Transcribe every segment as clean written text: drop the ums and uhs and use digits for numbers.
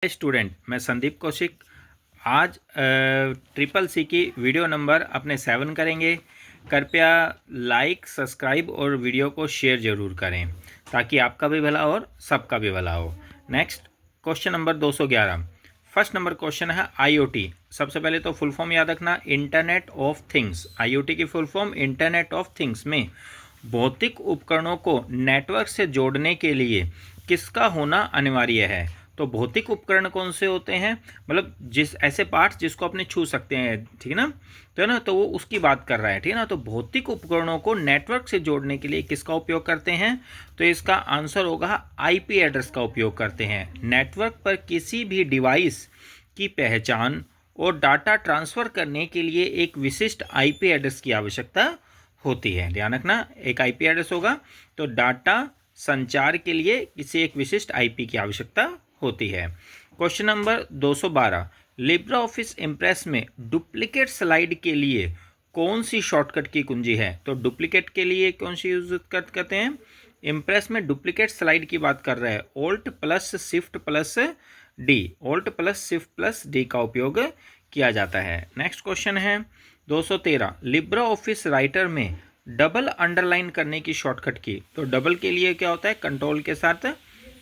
Student, मैं संदीप कौशिक। आज triple C की वीडियो नंबर अपने 7 करेंगे। कृपया लाइक, सब्सक्राइब और वीडियो को शेयर ज़रूर करें ताकि आपका भी भला और सबका भी भला हो। Next question number 211। First number question है IoT। सबसे पहले तो फुल फॉर्म याद रखना, इंटरनेट ऑफ थिंग्स। IoT की full form internet of things में भौतिक उपकरणों को नेटवर्क से जोड़ने के लिए किसका होना अनिवार्य है। तो भौतिक उपकरण कौन से होते हैं, मतलब जिस ऐसे पार्ट्स जिसको अपने छू सकते हैं, ठीक है ना। तो है ना, तो वो उसकी बात कर रहा है, ठीक है ना। तो भौतिक उपकरणों को नेटवर्क से जोड़ने के लिए किसका उपयोग करते हैं, तो इसका आंसर होगा IP एड्रेस का उपयोग करते हैं। नेटवर्क पर किसी भी डिवाइस की पहचान और डाटा ट्रांसफ़र करने के लिए एक विशिष्ट IP एड्रेस की आवश्यकता होती है। ध्यान रखना, एक IP एड्रेस होगा तो डाटा संचार के लिए किसी एक विशिष्ट IP की आवश्यकता होती है। Question number 212। Libra office impress में डुप्लीकेट स्लाइड के लिए कौन सी शॉर्टकट की कुंजी है। तो डुप्लीकेट के लिए कौन सी यूज करते हैं, इम्प्रेस में डुप्लीकेट स्लाइड की बात कर रहा है। Alt+Shift+D, Alt+Shift+D का उपयोग किया जाता है। नेक्स्ट क्वेश्चन है 213। लिब्रा ऑफिस राइटर में डबल अंडरलाइन करने की शॉर्टकट की। तो डबल के लिए क्या होता है, कंट्रोल के साथ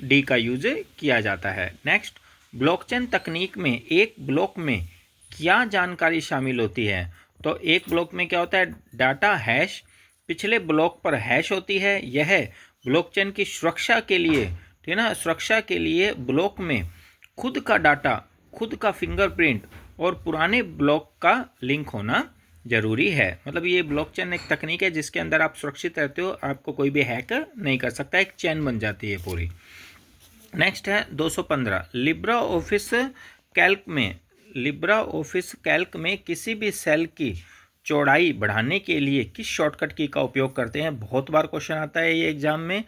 D का यूज किया जाता है। नेक्स्ट, ब्लॉकचेन तकनीक में एक ब्लॉक में क्या जानकारी शामिल होती है। तो एक ब्लॉक में क्या होता है, डाटा हैश, पिछले ब्लॉक पर हैश होती है। यह ब्लॉकचेन की सुरक्षा के लिए, ठीक है ना, सुरक्षा के लिए ब्लॉक में खुद का डाटा, खुद का फिंगरप्रिंट और पुराने ब्लॉक का लिंक होना जरूरी है। मतलब ये ब्लॉकचेन एक तकनीक है जिसके अंदर आप सुरक्षित रहते हो, आपको कोई भी हैक नहीं कर सकता, एक चेन बन जाती है पूरी। नेक्स्ट है 215। लिब्रा ऑफिस कैल्क में किसी भी सेल की चौड़ाई बढ़ाने के लिए किस शॉर्टकट की का उपयोग करते हैं। बहुत बार क्वेश्चन आता है ये एग्जाम में,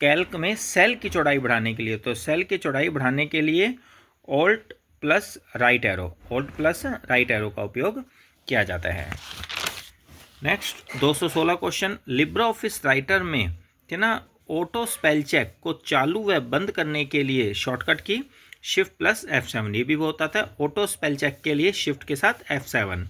कैल्क में सेल की चौड़ाई बढ़ाने के लिए। तो सेल की चौड़ाई बढ़ाने के लिए Alt+Right एरो का उपयोग किया जाता है। Next 216 question. Libra office writer में, ठीक है ना, ऑटो स्पेल चेक को चालू व बंद करने के लिए शॉर्टकट की Shift+F7। ये भी बहुत आता है, ऑटो स्पेल चेक के लिए शिफ्ट के साथ F7।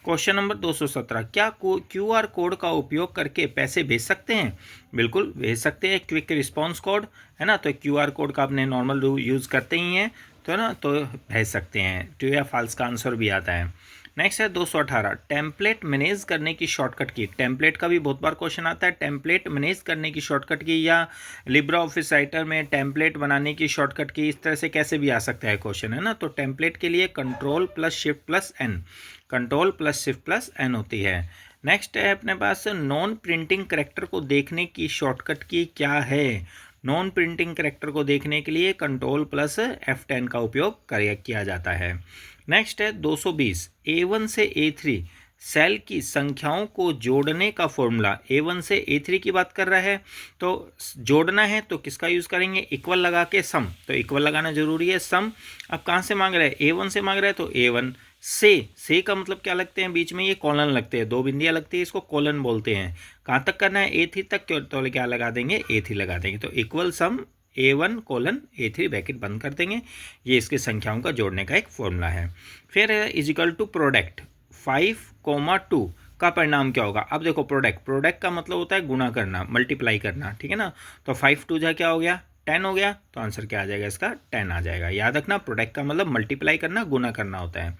Question number 217। क्या QR कोड का उपयोग करके पैसे भेज सकते हैं। बिल्कुल भेज सकते हैं, क्विक रिस्पॉन्स कोड है ना। तो QR कोड का आपने नॉर्मल यूज़ करते ही हैं, तो है ना, तो भेज सकते हैं। ट्रू या फॉल्स का आंसर भी आता है। नेक्स्ट है 218। टेम्पलेट मैनेज करने की शॉर्टकट की। टेम्पलेट का भी बहुत बार क्वेश्चन आता है, टेम्पलेट मैनेज करने की शॉर्टकट की, या लिब्रा ऑफिस राइटर में टेम्पलेट बनाने की शॉर्टकट की, इस तरह से कैसे भी आ सकता है क्वेश्चन, है ना। तो टेम्पलेट के लिए Control+Shift+N होती है। नेक्स्ट है अपने पास नॉन प्रिंटिंग करेक्टर को देखने की शॉर्टकट की क्या है। नॉन प्रिंटिंग करेक्टर को देखने के लिए Control+F10 का उपयोग किया जाता है। नेक्स्ट है 220। A1 से A3 सेल की संख्याओं को जोड़ने का फॉर्मूला। A1 से A3 की बात कर रहा है, तो जोड़ना है तो किसका यूज़ करेंगे, इक्वल लगा के सम। तो इक्वल लगाना जरूरी है, सम। अब कहाँ से मांग रहा है, A1 से मांग रहा है, तो A1 से का मतलब क्या लगते हैं, बीच में ये कॉलन लगते हैं, दो बिंदियाँ लगती है, इसको कॉलन बोलते हैं। कहाँ तक करना है, A3 तक, तो क्या लगा देंगे, A3 लगा देंगे। तो इक्वल सम A1:A3 ब्रैकेट बंद कर देंगे। ये इसके संख्याओं का जोड़ने का एक फॉर्मूला है। फिर इजिकल टू प्रोडक्ट 5,2 का परिणाम क्या होगा। अब देखो, प्रोडक्ट का मतलब होता है गुणा करना, मल्टीप्लाई करना, ठीक है ना। तो 5 2 क्या हो गया, 10 हो गया। तो आंसर क्या आ जाएगा इसका, 10 आ जाएगा। याद रखना, प्रोडक्ट का मतलब मल्टीप्लाई करना, गुना करना होता है।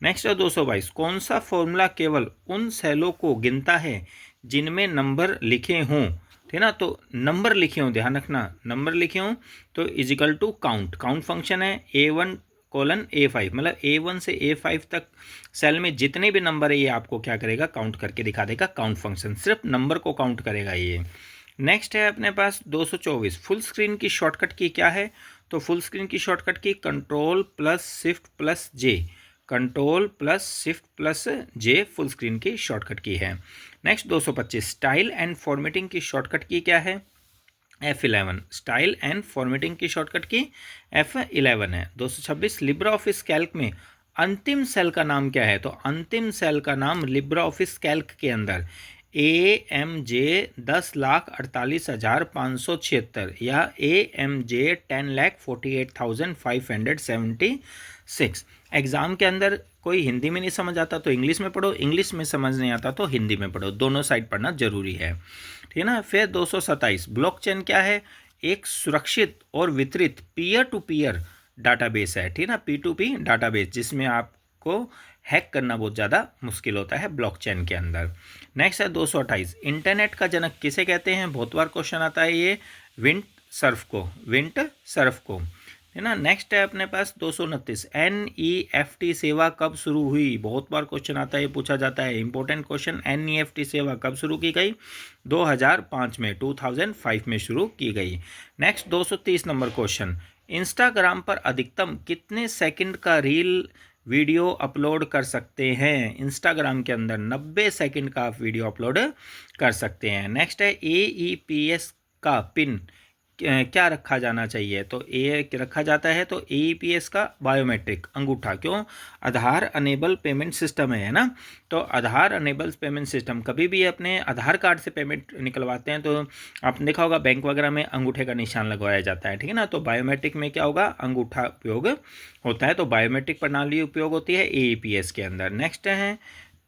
नेक्स्ट है 222। कौन सा फॉर्मूला केवल उन सेलों को गिनता है जिनमें नंबर लिखे हों, ठीक है ना। तो नंबर लिखे हों, ध्यान रखना, नंबर लिखे हों। तो इजिकल टू काउंट फंक्शन है A1:A5, मतलब A1 से A5 तक सेल में जितने भी नंबर है ये आपको क्या करेगा, काउंट करके दिखा देगा। काउंट फंक्शन सिर्फ नंबर को काउंट करेगा ये। नेक्स्ट है अपने पास 224। फुल स्क्रीन की शॉर्टकट की क्या है। तो फुल स्क्रीन की शॉर्टकट की Control+Shift+J, Control+Shift+J फुल स्क्रीन की शॉर्टकट की है। नेक्स्ट 225। स्टाइल एंड फॉर्मेटिंग की शॉर्टकट की क्या है, F11। स्टाइल एंड फॉर्मेटिंग की शॉर्टकट की F11 है। 226। लिब्रा ऑफिस कैल्क में अंतिम सेल का नाम क्या है। तो अंतिम सेल का नाम लिब्रा ऑफिस कैल्क के अंदर AMJ 10,48,576 या AMJ 10,48,576। एग्ज़ाम के अंदर कोई हिंदी में नहीं समझ आता तो इंग्लिश में पढ़ो, इंग्लिश में समझ नहीं आता तो हिंदी में पढ़ो, दोनों साइड पढ़ना जरूरी है, ठीक है ना। फिर 227 ब्लॉकचेन क्या है? एक सुरक्षित और वितरित पीयर टू पीयर डाटाबेस है, ठीक है ना, P2P डाटाबेस, जिसमें आपको हैक करना बहुत ज़्यादा मुश्किल होता है ब्लॉकचेन के अंदर। नेक्स्ट है 228 इंटरनेट का जनक किसे कहते हैं? बहुत बार क्वेश्चन आता है ये, विंड सर्फ को, है ना। नेक्स्ट है अपने पास 229 NEFT सेवा कब शुरू हुई? बहुत बार क्वेश्चन आता है, पूछा जाता है, इंपॉर्टेंट क्वेश्चन। NEFT सेवा कब शुरू की गई? 2005 में, 2005 में शुरू की गई। नेक्स्ट 230 नंबर क्वेश्चन, इंस्टाग्राम पर अधिकतम कितने सेकंड का रील वीडियो अपलोड कर सकते हैं? इंस्टाग्राम के अंदर 90 सेकंड का आप वीडियो अपलोड कर सकते हैं। नेक्स्ट है AEPS का पिन क्या रखा जाना चाहिए? तो ए रखा जाता है तो AEPS का बायोमेट्रिक अंगूठा। क्यों? आधार अनेबल पेमेंट सिस्टम है ना, तो आधार अनेबल पेमेंट सिस्टम, कभी भी अपने आधार कार्ड से पेमेंट निकलवाते हैं तो आपने देखा होगा बैंक वगैरह में अंगूठे का निशान लगवाया जाता है, ठीक है ना। तो बायोमेट्रिक में क्या होगा? अंगूठा उपयोग होता है, तो बायोमेट्रिक प्रणाली उपयोग होती है AEPS के अंदर। नेक्स्ट है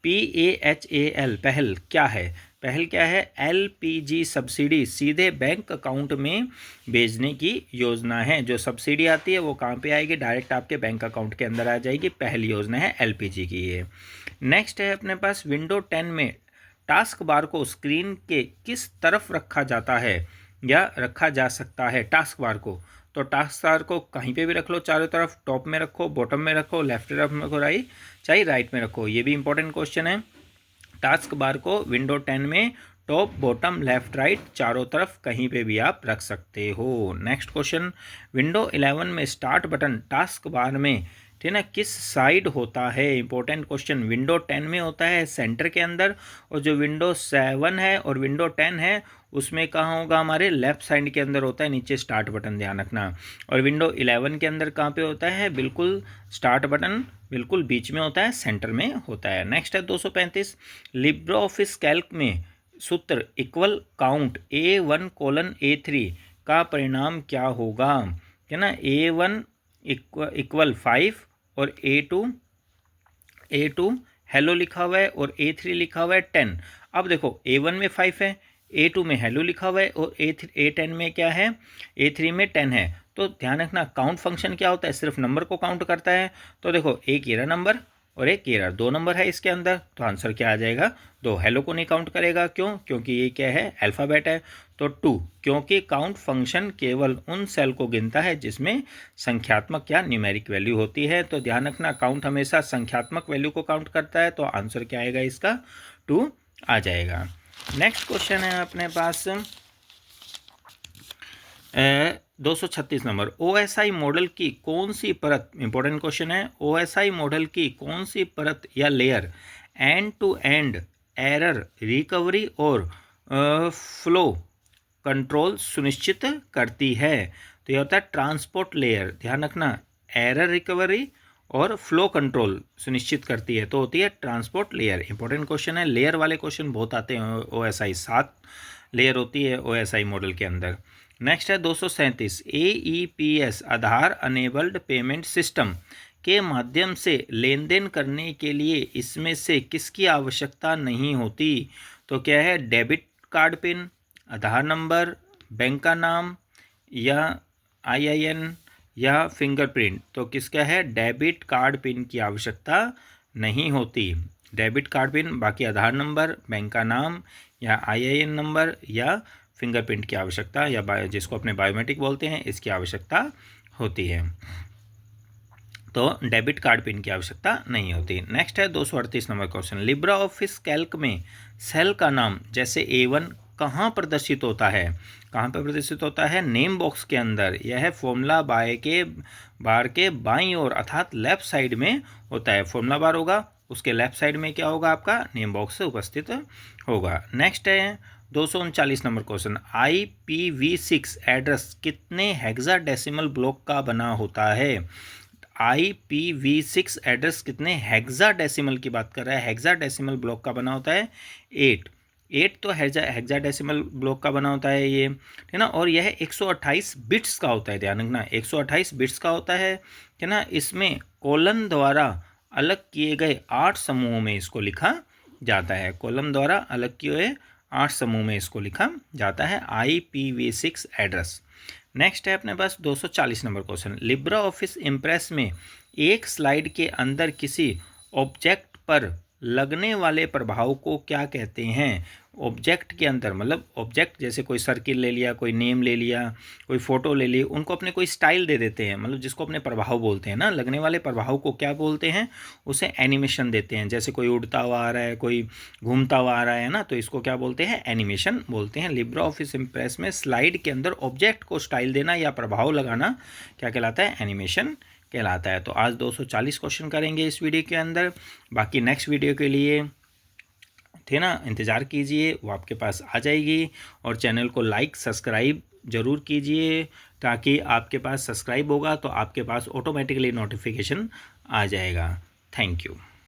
PAHAL, पहल क्या है? पहल क्या है? LPG सब्सिडी सीधे बैंक अकाउंट में भेजने की योजना है। जो सब्सिडी आती है वो कहाँ पे आएगी? डायरेक्ट आपके बैंक अकाउंट के अंदर आ जाएगी। पहली योजना है LPG की ये। नेक्स्ट है अपने पास विंडो 10 में टास्क बार को स्क्रीन के किस तरफ रखा जाता है या रखा जा सकता है? टास्क बार को, तो टास्क बार को कहीं पे भी रख लो, चारों तरफ, टॉप में रखो, बॉटम में रखो, लेफ्ट तरफ में रखो, राइट, चाहे राइट में रखो, ये भी इंपॉर्टेंट क्वेश्चन है। टास्क बार को विंडो 10 में टॉप, बॉटम, लेफ्ट, राइट, चारों तरफ कहीं पे भी आप रख सकते हो। नेक्स्ट क्वेश्चन, विंडो 11 में स्टार्ट बटन टास्क बार में, ठीक है ना, किस साइड होता है? Important question. विंडो 10 में होता है सेंटर के अंदर, और जो विंडो 7 है और विंडो 10 है उसमें कहाँ होगा? हमारे लेफ्ट साइड के अंदर होता है, नीचे स्टार्ट बटन, ध्यान रखना। और विंडो 11 के अंदर कहाँ पे होता है? बिल्कुल स्टार्ट बटन बिल्कुल बीच में होता है, सेंटर में होता है। नेक्स्ट है 235 लिब्रे ऑफिस कैल्क में सूत्र इक्वल काउंट A1:A3 का परिणाम क्या होगा? है ना, A1 इक्वल 5 और A2 हेलो लिखा हुआ है और A3 लिखा हुआ है 10। अब देखो A1 में 5 है, A2 में हेलो लिखा हुआ है और A10 में क्या है? A3 में 10 है। तो ध्यान रखना काउंट फंक्शन क्या होता है? सिर्फ नंबर को काउंट करता है। तो देखो एक एरर नंबर और एक एरर, 2 नंबर है इसके अंदर, तो आंसर क्या आ जाएगा? 2। हेलो को नहीं काउंट करेगा, क्यों? क्योंकि ये क्या है? अल्फ़ाबेट है। तो 2, क्योंकि काउंट फंक्शन केवल उन सेल को गिनता है जिसमें संख्यात्मक या न्यूमेरिक वैल्यू होती है। तो ध्यान रखना काउंट हमेशा संख्यात्मक वैल्यू को काउंट करता है, तो आंसर क्या आएगा इसका? 2 आ जाएगा। नेक्स्ट क्वेश्चन है अपने पास 236 नंबर, OSI मॉडल की कौन सी परत, इंपॉर्टेंट क्वेश्चन है, OSI मॉडल की कौन सी परत या layer end to end error recovery और फ्लो कंट्रोल सुनिश्चित करती है? तो ये होता है ट्रांसपोर्ट लेयर, ध्यान रखना, एरर रिकवरी और फ्लो कंट्रोल सुनिश्चित करती है, तो होती है ट्रांसपोर्ट लेयर। इंपॉर्टेंट क्वेश्चन है, लेयर वाले क्वेश्चन बहुत आते हैं OSI, 7 लेयर होती है OSI मॉडल के अंदर। नेक्स्ट है 237 AEPS आधार अनेबल्ड पेमेंट सिस्टम के माध्यम से लेन देन करने के लिए इसमें से किसकी आवश्यकता नहीं होती? तो क्या है? डेबिट कार्ड पिन, आधार नंबर, बैंक का नाम या IIN या फिंगरप्रिंट। तो किसका है? डेबिट कार्ड पिन की आवश्यकता नहीं होती। डेबिट कार्ड पिन, बाकी आधार नंबर, बैंक का नाम या IIN नंबर या फिंगरप्रिंट की आवश्यकता या जिसको अपने बायोमेट्रिक बोलते हैं, इसकी आवश्यकता होती है। तो डेबिट कार्ड पिन की आवश्यकता नहीं होती। नेक्स्ट है 238 number question, Libre office Calc में सेल का नाम जैसे A1 कहाँ प्रदर्शित होता है? कहाँ पर प्रदर्शित होता है? नेम बॉक्स के अंदर। यह फॉर्मूला बार के बाईं ओर अर्थात लेफ्ट साइड में होता है। फॉर्मूला बार होगा, उसके लेफ्ट साइड में क्या होगा? आपका नेम बॉक्स उपस्थित होगा। नेक्स्ट है 239 नंबर क्वेश्चन, IPv6 एड्रेस कितने हेक्साडेसिमल ब्लॉक का बना होता है? IPv6 एड्रेस कितने हेक्साडेसिमल की बात कर रहा है? हेक्साडेसिमल ब्लॉक का बना होता है 8। 8 तो हेक्साडेसिमल ब्लॉक का बना होता है ये, है ना, और यह 128 बिट्स का होता है, ध्यान रखना 128 बिट्स का होता है ना। इसमें कॉलन द्वारा अलग किए गए 8 समूहों में इसको लिखा जाता है, कॉलम द्वारा अलग किए हुए 8 समूह में इसको लिखा जाता है, IPv6 एड्रेस। नेक्स्ट है अपने पास 240 number question, Libra office impress में एक स्लाइड के अंदर किसी ऑब्जेक्ट पर लगने वाले प्रभाव को क्या कहते हैं। ऑब्जेक्ट के अंदर मतलब ऑब्जेक्ट जैसे कोई सर्किल ले लिया, कोई नेम ले लिया, कोई फोटो ले ली, उनको अपने कोई स्टाइल दे देते हैं, मतलब जिसको अपने प्रभाव बोलते हैं ना, लगने वाले प्रभाव को क्या बोलते हैं, उसे एनिमेशन देते हैं। जैसे कोई उड़ता हुआ आ रहा है, कोई घूमता हुआ आ रहा है ना, तो इसको क्या बोलते हैं, एनिमेशन बोलते हैं। लिब्रा ऑफिस इम्प्रेस में स्लाइड के अंदर ऑब्जेक्ट को स्टाइल देना या प्रभाव लगाना क्या कहलाता है, एनिमेशन कहलाता है। तो आज 240 क्वेश्चन करेंगे इस वीडियो के अंदर, बाकी नेक्स्ट वीडियो के लिए थे ना इंतज़ार कीजिए, वो आपके पास आ जाएगी। और चैनल को लाइक सब्सक्राइब ज़रूर कीजिए, ताकि आपके पास सब्सक्राइब होगा तो आपके पास ऑटोमेटिकली नोटिफिकेशन आ जाएगा। Thank you.